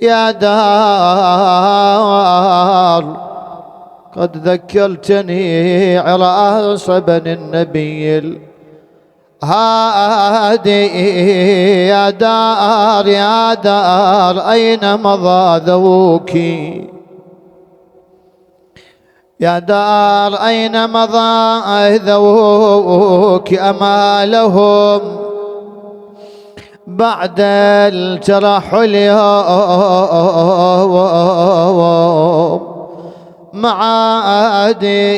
يا دار قد ذكرتني عراس بن النبي الهادي. يا دار يا دار أين مضى ذوك؟ يا دار أين مضى ذوك؟ أمالهم بعد الترحل معادي.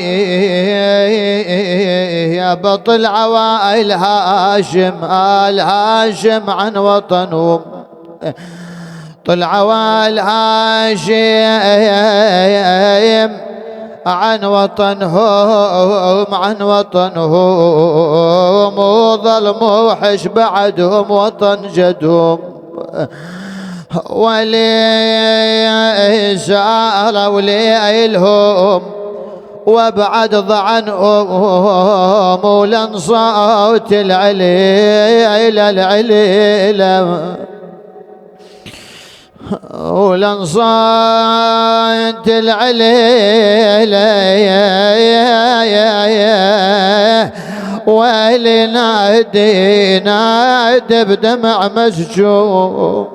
يا بطل عوائل هاشم آل هاشم عن وطنهم، طل عوائل هاشم عن وطنهم، عن وطنهم، وظل موحش بعدهم وطن جدهم. ولي ساروا ليلهم وابعد ضعنهم، ولن صوت العليلة العليلة، ولن صوت العليلة ويلي نادي نادي بدمع مسجوم.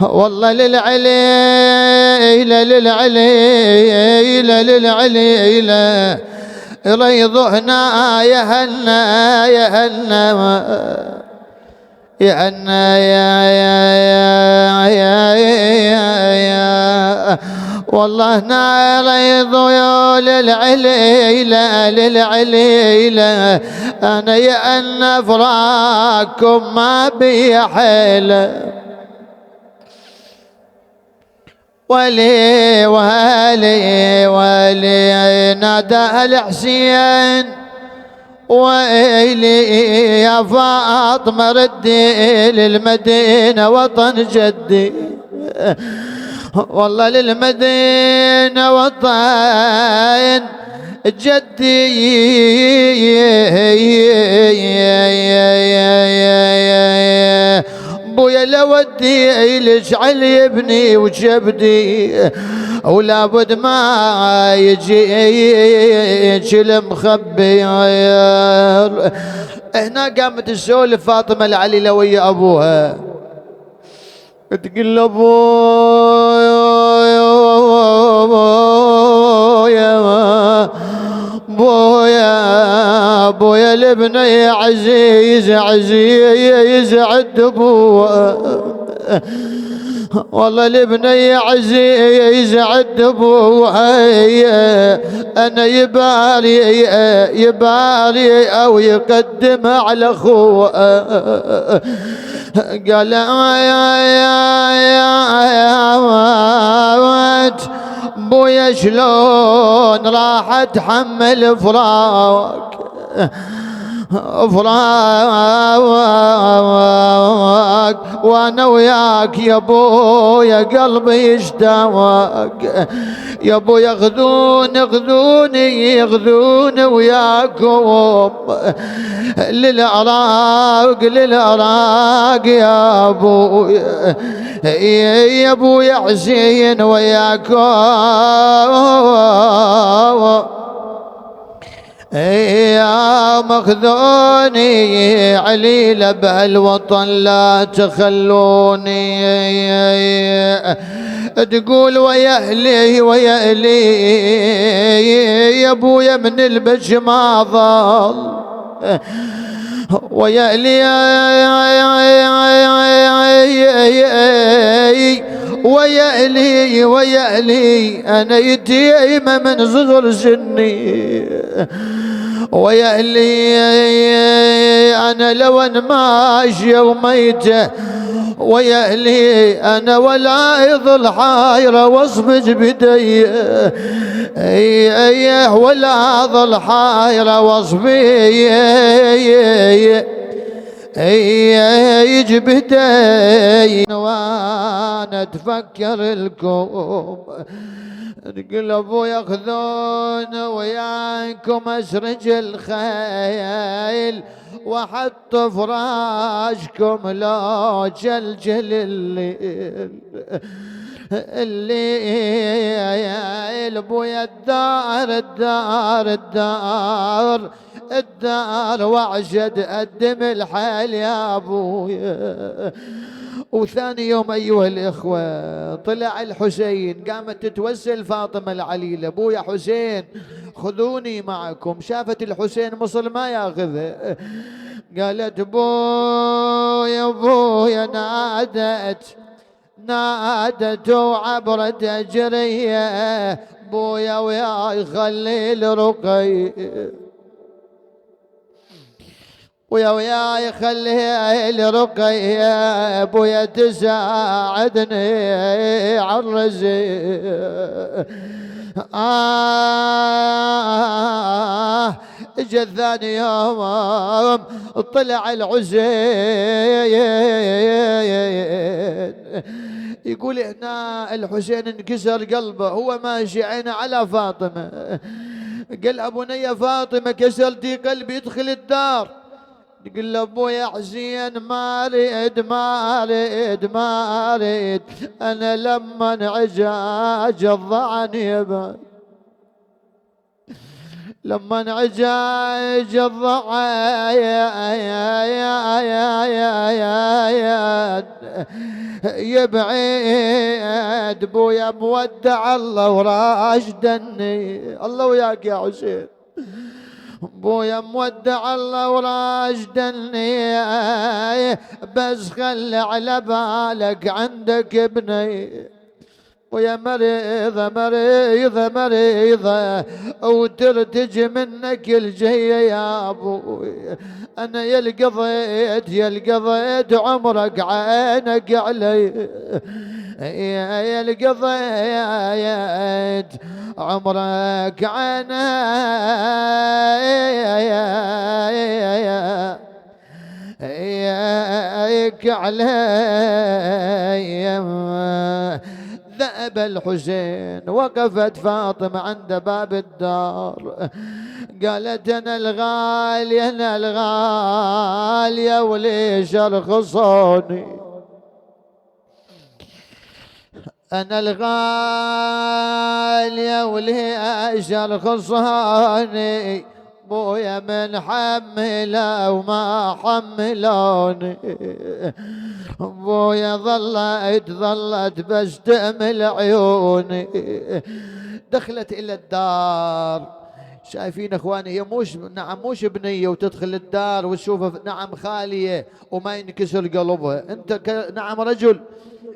والله للعليلة للعليلة للعليلة ريضهنا يا هنا يا هنا يا هنا يا والله ناريض يا للعليلة للعليلة. أنا يا أن فراقكم ما بي حيلة. ولي ولي ولي نادى الحسين ويلي يا فاطمة ردي للمدينة وطن جدي. والله للمدينة وطن جدي بويا لودي لجعل يبني وجبدي ولا بد ما يجي المخبي. هنا قامت تسولف فاطمة العليلة ويا ابوها تقول ابويا بويا بويا الابني عزيز عزيز عد ابوه. والله الابني عزيز عد ابوه. انا يبالي يبالي او يقدم على اخوه. قال يا بويا شلون راح اتحمل فراق فراق وانا وياك يا بويا قلبي يشتاق. يا بويا ياخذوني وياكم للعراق للعراق يا بويا يا بويا حسين وياكم يا مخذوني عليلة بهالوطن لا تخلوني. تقول ويا اهلي ويا اهلي يا ابويا من البج ما ضل ويا اهلي ويا اهلي ويا اهلي انا يتيمة من صغر سني. ويا اهلي انا لو ان ماشية وميتة ويا اهلي انا ولا يظل حايرة واصبج بدي ولا ظل حايرة واصبي يجبدي وانا اتفكر لكم. تقول ابو ياخذون وياكم اسرج الخيل وحط فراشكم لو جلجل الليل بويا الدار وعجد قدم الحال يا ابويا. وثاني يوم ايها الاخوه طلع الحسين، قامت تتوسل فاطمه العليله: ابويا حسين خذوني معكم. شافت الحسين مصل ما ياخذها، قالت: بويا نادت وعبرت اجريه، بويا وياي خلي رقي، وياي خلي رقي، بويا تساعدني عالرزق. اجا ثاني يوم طلع الحسين، يقول هنا الحسين انكسر قلبه، هو ماشي عينه على فاطمة، قال: ابني فاطمة كسرتي قلبي، ادخل الدار. يقول له: ابويا حسين ما اريد انا لما انعجاج الضعني يبا، لما انعجاج الضعني يبعد، بويا مودع الله وراشدني. الله وياك يا حسين، بويا مودع الله وراشدني، بس خلي على بالك عندك ابني، ويا مريضة وترتج منك الجية يا ابوي. انا يا القضيت عمرك عينك علي، يا القضيت عمرك عينك علي. ذأب الحسين، وقفت فاطمة عند باب الدار، قالت: أنا الغالية وليش أرخصوني، أنا الغالية وليش أرخصوني، بويا من حمله وما حملوني، بويا ظلت بس تأمل عيوني. دخلت إلى الدار، شايفين اخواني هي مش بنيه وتدخل الدار وتشوفها نعم خاليه وما ينكسر قلبها. انت نعم رجل،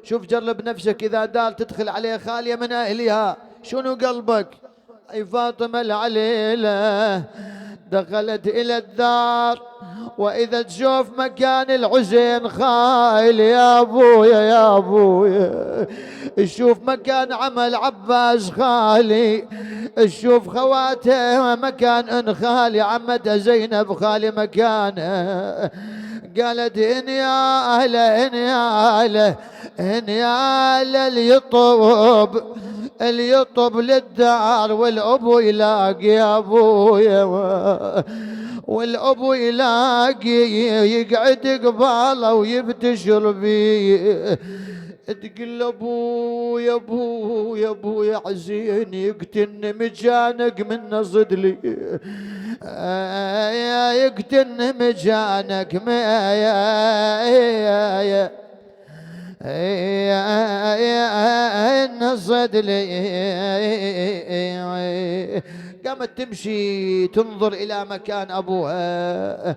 شوف جرب نفسك، اذا دار تدخل عليها خاليه من اهلها شنو قلبك؟ اي فاطمه العليله دخلت الى الدار، واذا تشوف مكان الحسين خايل يا ابويا، تشوف مكان عمل عباس خالي، تشوف خواته مكان ان خالي عمتها زينب خالي مكانه. قالت: ان يا اهله اللي يطب للدار والابو يلاقي يا ابويا، والابو يلاقي يقعد قباله ويبتشر بيه، تقول له: ابويا حزين يقتلني مجانك من صدلي، يقتلني مجانك نصد لي. قامت تمشي تنظر إلى مكان أبوها،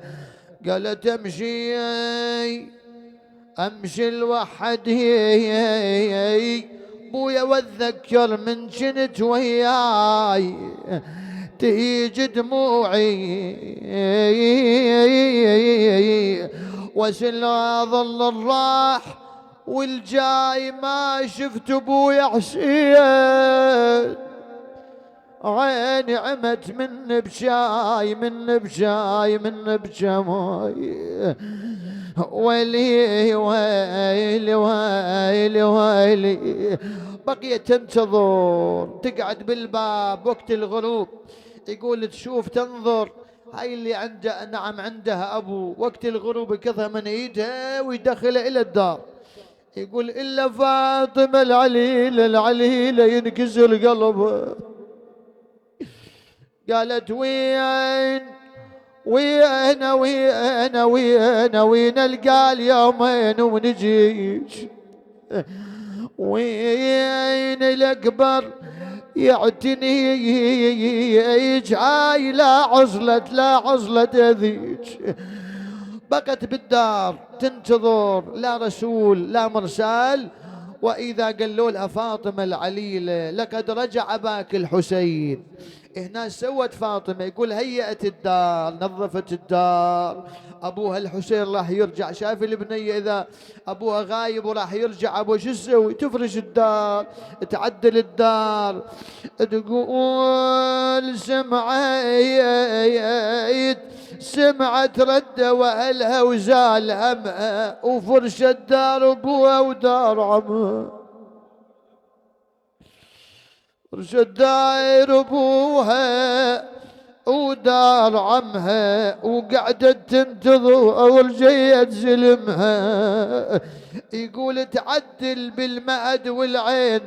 قالت: أمشي لوحدي بويا، واتذكر من جنت وياي تهيج دموعي، وسل ظل الراح والجاي ما شفت ابويا حسين، عيني عمت من بشاي ويلي. بقيت تنتظر، تقعد بالباب وقت الغروب، يقول تشوف تنظر هاي اللي عنده نعم عندها أبو وقت الغروب يكثها من إيدها ويدخلها إلى الدار. يقول إلا فاطمة العليلة العليلة ينكسر قلبها. قالت وين وين القى اليومين ونجيش، وين الأكبر يعتنيك، هاي لا عزلة ذيك. بقت بالدار تنتظر لا رسول لا مرسال، وإذا قالوا لها فاطمة العليلة لقد رجع أباك الحسين. هنا سوت فاطمة، يقول هيأت الدار نظفت الدار، أبوها الحسين راح يرجع. شاف البنية إذا أبوها غايب وراح يرجع أبوها شو تسوي؟ تفرش الدار تعدل الدار. تقول سمعت ردة وأهلها وزال همها، وفرشت دار أبوها ودار عمها. فرشت دار أبوها ودار عمها، وقعدت تنتظر ورجيت زلمها. يقول تعدل بالمأد والعين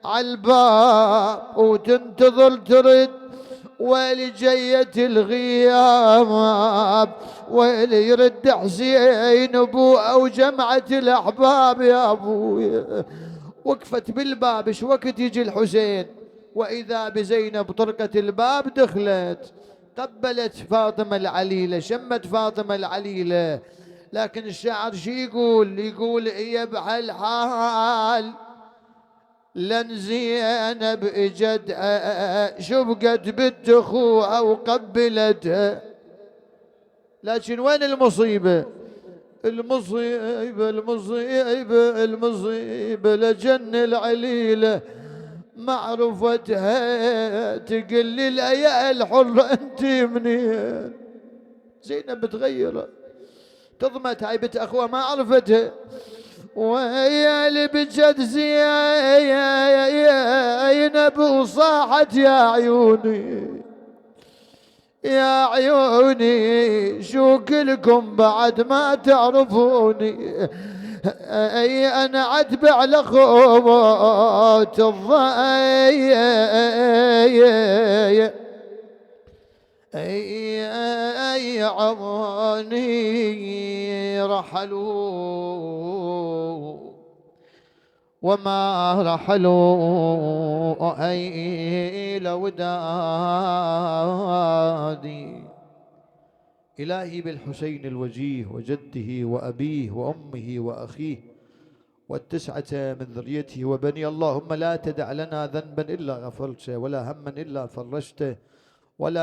عالباب، وتنتظر ترد ويلي جية الغياب، ويلي يرد حسين أبوه وجمعة الأحباب يا أبويا. وقفت بالباب ايش وقت يجي الحسين، وإذا بزينب طرقت الباب دخلت قبلت فاطمة العليلة شمت فاطمة العليلة. لكن الشاعر شو يقول يا بهالحال لن زينب اجت شبقت بنت اخوها وقبلتها. لكن وين المصيبة؟ المصيبة لجن العليلة معرفتها، تقل لي يا الحرة انت منين؟ زينب تغير تضمت هاي بنت اخوها ما عرفتها، وهي اللي بجد زينب وصاحت يا عيوني يا عيوني شو كلكم بعد ما تعرفوني. اي انا عتب على خوات الضي، اي عماني رحلوا وما رحلوا أي لودادي. إلهي بالحسين الوجيه وجده وأبيه وأمه وأخيه والتسعة من ذريته وبني، اللهم لا تدع لنا ذنبا إلا غفرته ولا هما إلا فرجته ولا